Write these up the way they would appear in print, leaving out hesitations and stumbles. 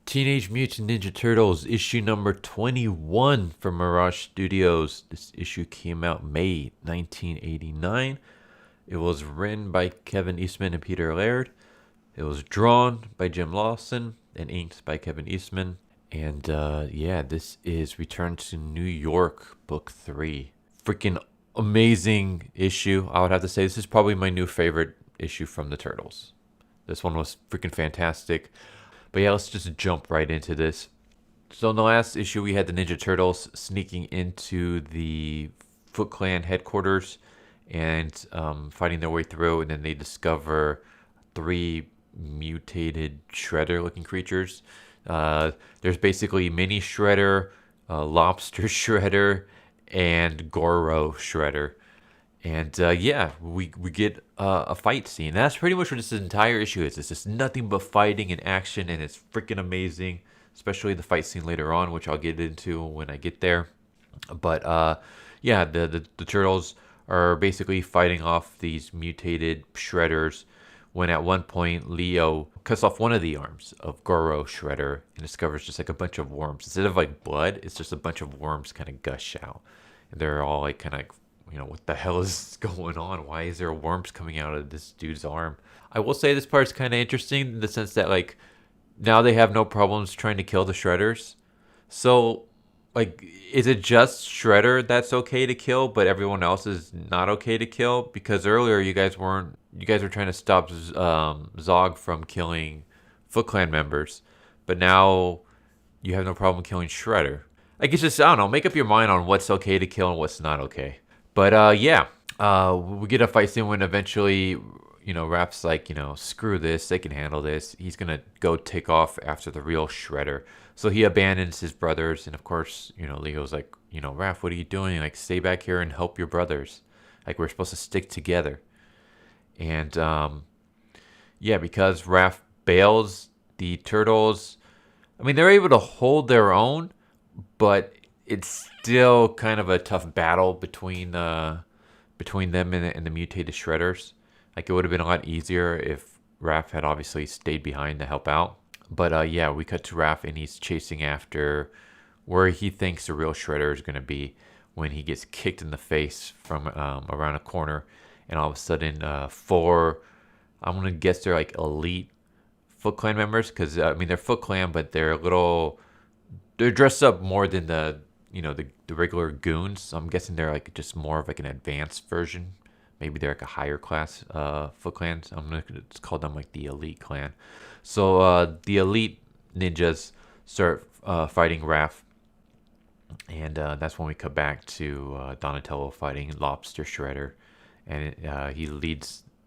Teenage Mutant Ninja Turtles issue number 21 from Mirage Studios. This issue came out May 1989. It was written by Kevin Eastman and Peter Laird. It was drawn by Jim Lawson and inked by Kevin Eastman. And this is Return to New York, book 3. Freaking amazing issue. I would have to say this is probably my new favorite issue from the Turtles. This one was freaking fantastic. But yeah, let's just jump right into this. So in the last issue, we had the Ninja Turtles sneaking into the Foot Clan headquarters and fighting their way through. And then they discover 3 mutated Shredder-looking creatures. There's basically Mini Shredder, Lobster Shredder, and Goro Shredder. And we get a fight scene. That's pretty much what this entire issue is. It's just nothing but fighting and action, and it's freaking amazing. Especially the fight scene later on, which I'll get into when I get there. But the Turtles are basically fighting off these mutated Shredders. When at one point Leo cuts off one of the arms of Goro Shredder and discovers just like a bunch of worms. Instead of like blood, it's just a bunch of worms kind of gush out. And they're all like kind of what the hell is going on? Why is there worms coming out of this dude's arm? I will say this part's kind of interesting in the sense that like now they have no problems trying to kill the Shredders. So like, is it just Shredder that's okay to kill, but everyone else is not okay to kill? Because earlier you guys were trying to stop Zog from killing Foot Clan members, but now you have no problem killing Shredder. Like, it's just, I don't know, make up your mind on what's okay to kill and what's not okay. But we get a fight scene when eventually, Raph's like, screw this, they can handle this. He's gonna go take off after the real Shredder. So he abandons his brothers, and of course, Leo's like, Raph, what are you doing? Like, stay back here and help your brothers. Like, we're supposed to stick together. And because Raph bails, the Turtles, I mean, they're able to hold their own, but it's still kind of a tough battle between them and the mutated Shredders. Like, it would have been a lot easier if Raph had obviously stayed behind to help out. But we cut to Raph, and he's chasing after where he thinks the real Shredder is going to be when he gets kicked in the face from around a corner. And all of a sudden, 4, I'm going to guess they're like elite Foot Clan members. Because, they're Foot Clan, but they're dressed up more than the regular goons. So I'm guessing they're like just more of like an advanced version. Maybe they're like a higher class Foot Clans. I'm going to call them like the elite clan. So the elite ninjas start fighting Raph. And that's when we cut back to Donatello fighting Lobster Shredder. And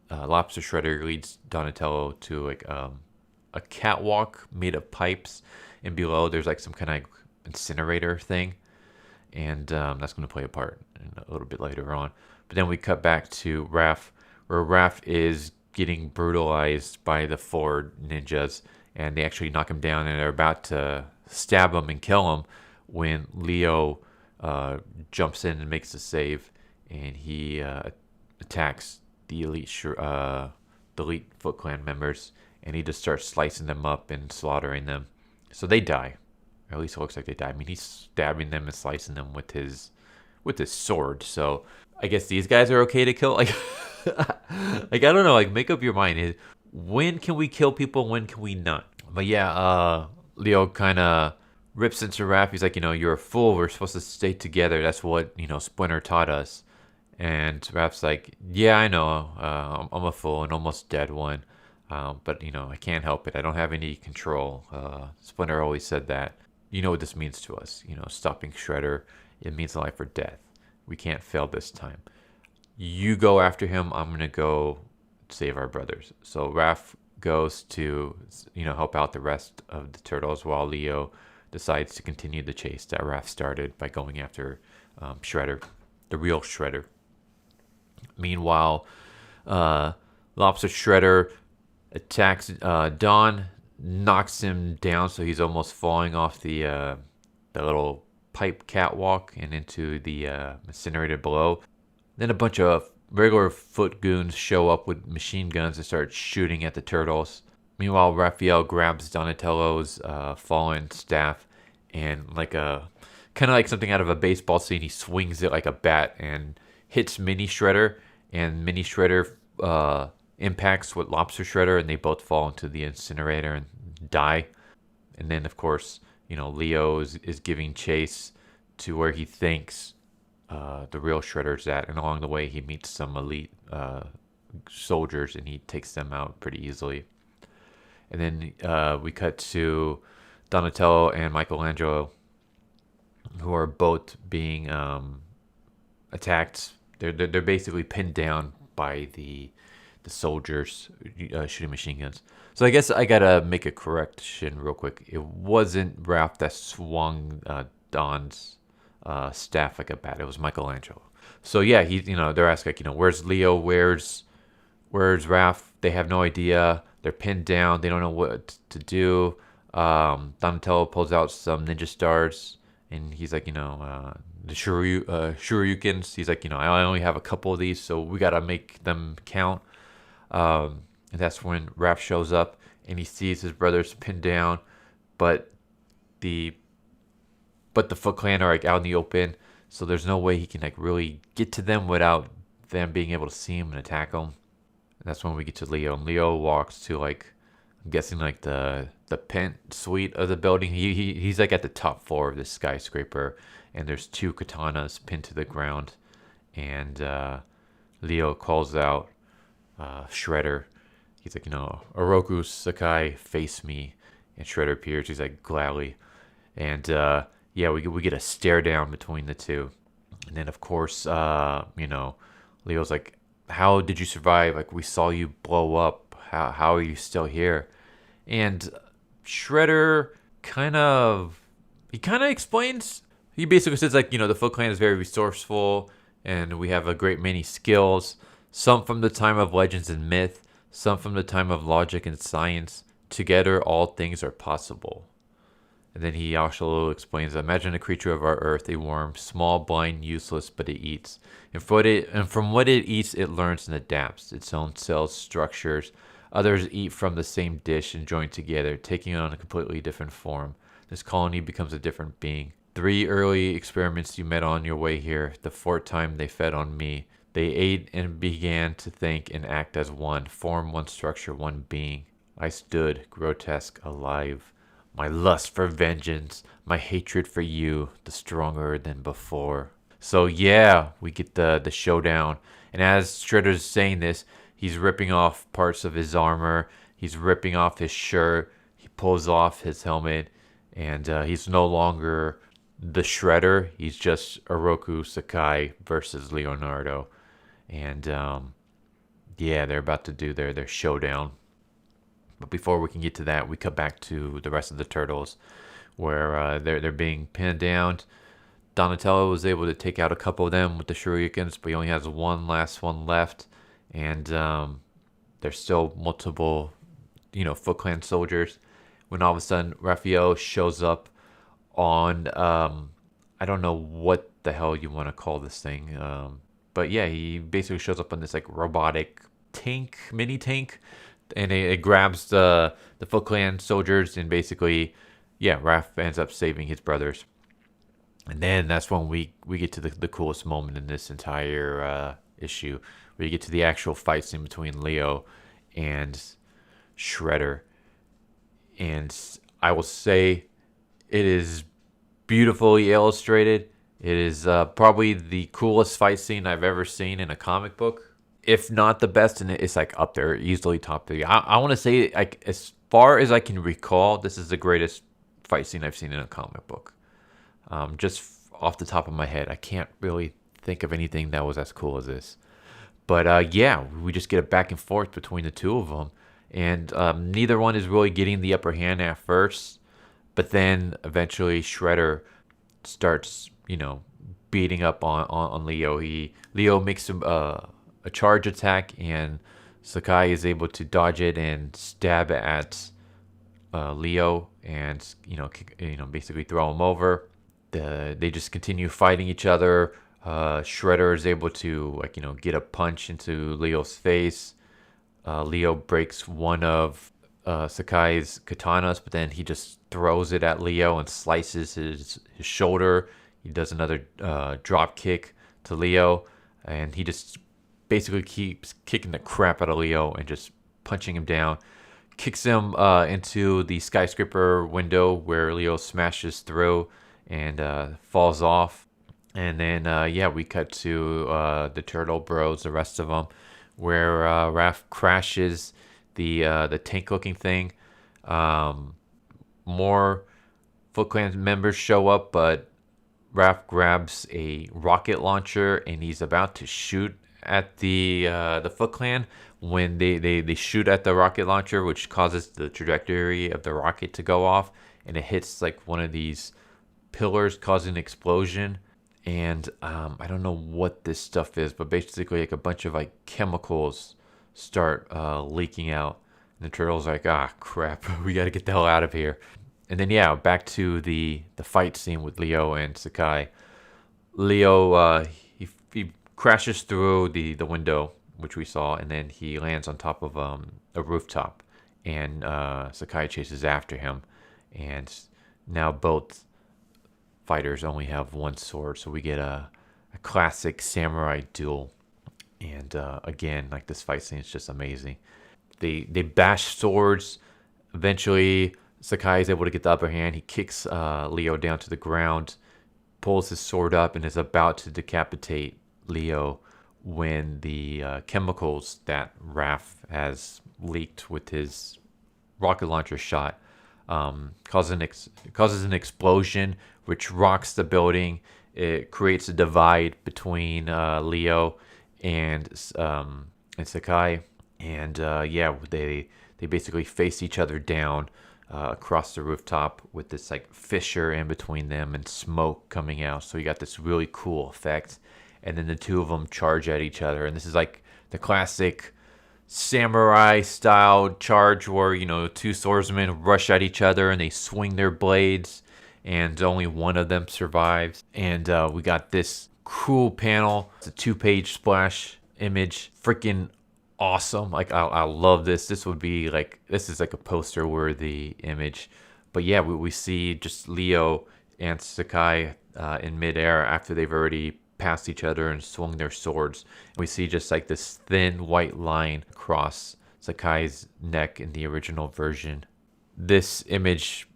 Lobster Shredder leads Donatello to like a catwalk made of pipes. And below there's like some kind of incinerator thing. And that's going to play a part a little bit later on. But then we cut back to Raph, where Raph is getting brutalized by the 4 ninjas. And they actually knock him down, and they're about to stab him and kill him when Leo jumps in and makes the save. And he attacks the elite Foot Clan members. And he just starts slicing them up and slaughtering them. So they die. Or at least it looks like they die. I mean, he's stabbing them and slicing them with his sword. So I guess these guys are okay to kill. Like, I don't know. Like, make up your mind. When can we kill people? When can we not? But Leo kind of rips into Raph. He's like, you're a fool. We're supposed to stay together. That's what Splinter taught us. And Raph's like, yeah, I know. I'm a fool, an almost dead one. But I can't help it. I don't have any control. Splinter always said that. You know what this means to us. Stopping Shredder, it means life or death. We can't fail this time. You go after him. I'm going to go save our brothers. So Raph goes to, help out the rest of the Turtles while Leo decides to continue the chase that Raph started by going after Shredder, the real Shredder. Meanwhile, Lobster Shredder attacks Don, knocks him down so he's almost falling off the little pipe catwalk and into the incinerator below. Then a bunch of regular foot goons show up with machine guns and start shooting at the turtles. Meanwhile, Raphael grabs Donatello's fallen staff and like a kind of like something out of a baseball scene, he swings it like a bat and hits Mini Shredder, and Mini Shredder impacts with Lobster Shredder, and they both fall into the incinerator and die. And then, of course, Leo is giving chase to where he thinks the real Shredder's at, and along the way he meets some elite soldiers, and he takes them out pretty easily. And then we cut to Donatello and Michelangelo, who are both being attacked. They're basically pinned down by the soldiers shooting machine guns. So I guess I gotta make a correction real quick. It wasn't Raph that swung Don's staff like a bat. It was Michelangelo. So yeah, they're asking like, where's Leo? Where's Raph? They have no idea. They're pinned down. They don't know what to do. Donatello pulls out some ninja stars, and he's like, the shurikens. He's like, I only have a couple of these, so we gotta make them count. And that's when Raph shows up, and he sees his brothers pinned down, but the Foot Clan are like out in the open, so there's no way he can like really get to them without them being able to see him and attack him. And that's when we get to Leo, and Leo walks to like, I'm guessing like the Pent suite of the building. He's like at the top floor of this skyscraper, and there's two katanas pinned to the ground, and Leo calls out Shredder. He's like, Oroku Sakai, face me. And Shredder appears. He's like, gladly. And yeah, we get a stare down between the two. And then, of course, Leo's like, how did you survive? Like, we saw you blow up. How are you still here? And Shredder kind of explains. He basically says, like, the Foot Clan is very resourceful, and we have a great many skills. Some from the time of legends and myth, some from the time of logic and science. Together, all things are possible. And then he also explains, imagine a creature of our earth, a worm, small, blind, useless, but it eats. And from what it eats, it learns and adapts its own cells, structures. Others eat from the same dish and join together, taking on a completely different form. This colony becomes a different being. 3 early experiments you met on your way here. The 4th time they fed on me. They ate and began to think and act as one, form one structure, one being. I stood, grotesque, alive. My lust for vengeance, my hatred for you, the stronger than before. So yeah, we get the showdown. And as Shredder's saying this, he's ripping off parts of his armor. He's ripping off his shirt. He pulls off his helmet. And he's no longer the Shredder. He's just Oroku Sakai versus Leonardo. And yeah, they're about to do their showdown. But before we can get to that, we cut back to the rest of the turtles, where they're being pinned down. Donatello was able to take out a couple of them with the shurikens, but he only has one last one left. And there's still multiple, Foot Clan soldiers. When all of a sudden Raphael shows up on, I don't know what the hell you want to call this thing. But yeah, he basically shows up on this like robotic tank, mini tank. And it grabs the Foot Clan soldiers, and basically, yeah, Raph ends up saving his brothers. And then that's when we get to the coolest moment in this entire issue, where you get to the actual fight scene between Leo and Shredder. And I will say, it is beautifully illustrated. It is probably the coolest fight scene I've ever seen in a comic book. If not the best, and it's like up there, easily top 3. I want to say, like, as far as I can recall, this is the greatest fight scene I've seen in a comic book. Just off the top of my head, I can't really think of anything that was as cool as this. But yeah, we just get a back and forth between the two of them, and neither one is really getting the upper hand at first. But then eventually, Shredder starts, beating up on Leo. Leo makes him a charge attack, and Sakai is able to dodge it and stab at Leo, and basically throw him over. They just continue fighting each other. Shredder is able to get a punch into Leo's face. Leo breaks one of Sakai's katanas, but then he just throws it at Leo and slices his shoulder. He does another drop kick to Leo, and he just basically keeps kicking the crap out of Leo and just punching him down. Kicks him into the skyscraper window where Leo smashes through and falls off. And then, yeah, we cut to the Turtle Bros, the rest of them, where Raph crashes the tank-looking thing. More Foot Clan members show up, but Raph grabs a rocket launcher and he's about to shoot at the Foot Clan when they shoot at the rocket launcher, which causes the trajectory of the rocket to go off, and it hits like one of these pillars, causing an explosion. And I don't know what this stuff is, but basically like a bunch of like chemicals start leaking out. And the turtle's like, ah, crap, we got to get the hell out of here. And then yeah, back to the fight scene with Leo and Sakai. Leo he crashes through the window, which we saw, and then he lands on top of a rooftop, and Sakai chases after him, and now both fighters only have one sword, so we get a classic samurai duel. And again, like this fight scene is just amazing. They bash swords. Eventually, Sakai is able to get the upper hand. He kicks Leo down to the ground, pulls his sword up, and is about to decapitate Leo when the chemicals that Raph has leaked with his rocket launcher shot causes an explosion, which rocks the building. It creates a divide between Leo and Sakai, and yeah, they basically face each other down across the rooftop with this like fissure in between them and smoke coming out. So you got this really cool effect, and then the two of them charge at each other, and this is like the classic samurai style charge where, you know, two swordsmen rush at each other and they swing their blades, and only one of them survives. And we got this cool panel. It's a 2-page splash image. Freaking awesome. Like I love this. This is like a poster worthy image. But yeah, we see just Leo and Sakai in midair after they've already passed each other and swung their swords. We see just like this thin white line across Sakai's neck in the original version. This image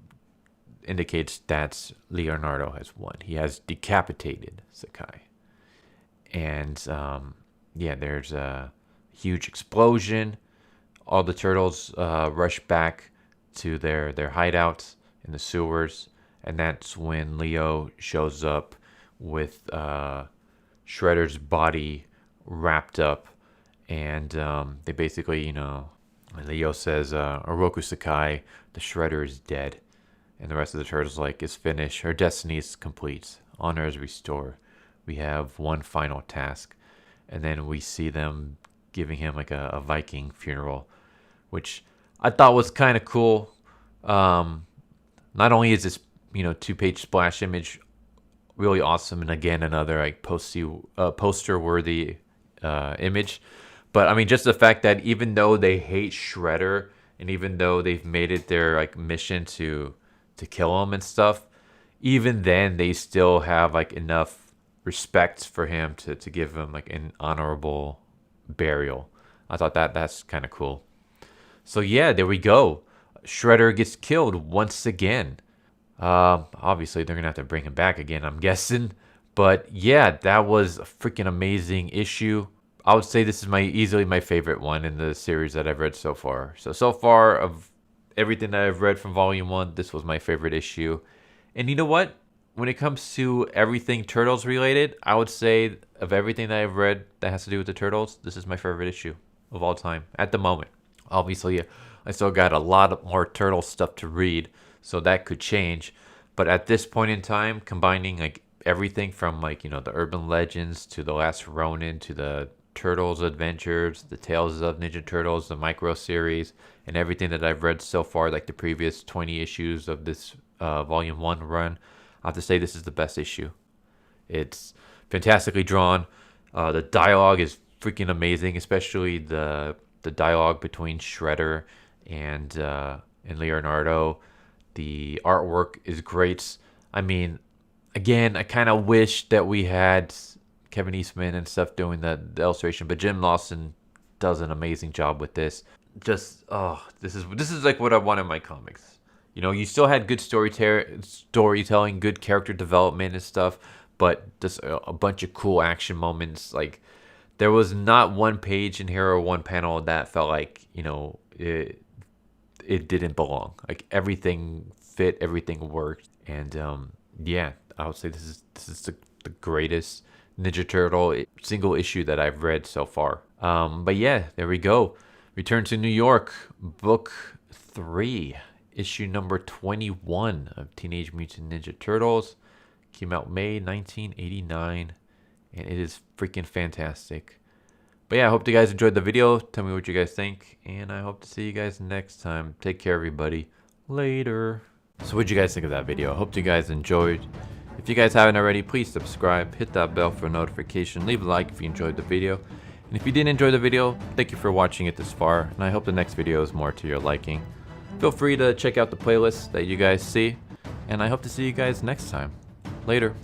indicates that Leonardo has won. He has decapitated Sakai. And yeah, there's a huge explosion. All the turtles rush back to their hideouts in the sewers. And that's when Leo shows up with Shredder's body wrapped up. And they basically, you know, Leo says, Oroku Sakai, the Shredder is dead. And the rest of the turtles like, it's finished. Our destiny is complete. Honor is restored. We have one final task. And then we see them giving him like a Viking funeral, which I thought was kind of cool. Not only is this, you know, 2-page splash image really awesome, and again another like poster worthy image, but I mean just the fact that even though they hate Shredder, and even though they've made it their like mission to kill him and stuff, even then they still have like enough respect for him to give him like an honorable burial. I thought that's kind of cool. So yeah, there we go. Shredder gets killed once again. Obviously they're gonna have to bring him back again, I'm guessing. But yeah, that was a freaking amazing issue. I would say this is easily my favorite one in the series that I've read so far. So far of everything that I've read from Volume 1, this was my favorite issue. And you know what? When it comes to everything Turtles related, I would say of everything that I've read that has to do with the Turtles, this is my favorite issue of all time at the moment. Obviously, I still got a lot more Turtle stuff to read, so that could change. But at this point in time, combining like everything from like, you know, the urban legends to the Last Ronin to the Turtles adventures, the Tales of Ninja Turtles, the micro series, and everything that I've read so far, like the previous 20 issues of this Volume 1 run, I have to say this is the best issue. It's fantastically drawn. The dialogue is freaking amazing, especially the dialogue between Shredder and Leonardo. The artwork is great. I mean, again, I kind of wish that we had Kevin Eastman and stuff doing the illustration, but Jim Lawson does an amazing job with this. Just this is like what I want in my comics. You know, you still had good storytelling, good character development and stuff, but just a bunch of cool action moments. Like there was not one page in here or one panel that felt like, you know, it didn't belong. Like everything fit, everything worked, and yeah, I would say this is the greatest Ninja Turtle single issue that I've read so far. But yeah, there we go. Return to New York, book 3, issue number 21 of Teenage Mutant Ninja Turtles. Came out May 1989, and it is freaking fantastic. But yeah, I hope you guys enjoyed the video. Tell me what you guys think, and I hope to see you guys next time. Take care, everybody. Later. So what'd you guys think of that video? I hope you guys enjoyed. If you guys haven't already, please subscribe, hit that bell for a notification, leave a like if you enjoyed the video. And if you didn't enjoy the video, thank you for watching it this far, and I hope the next video is more to your liking. Feel free to check out the playlist that you guys see, and I hope to see you guys next time. Later.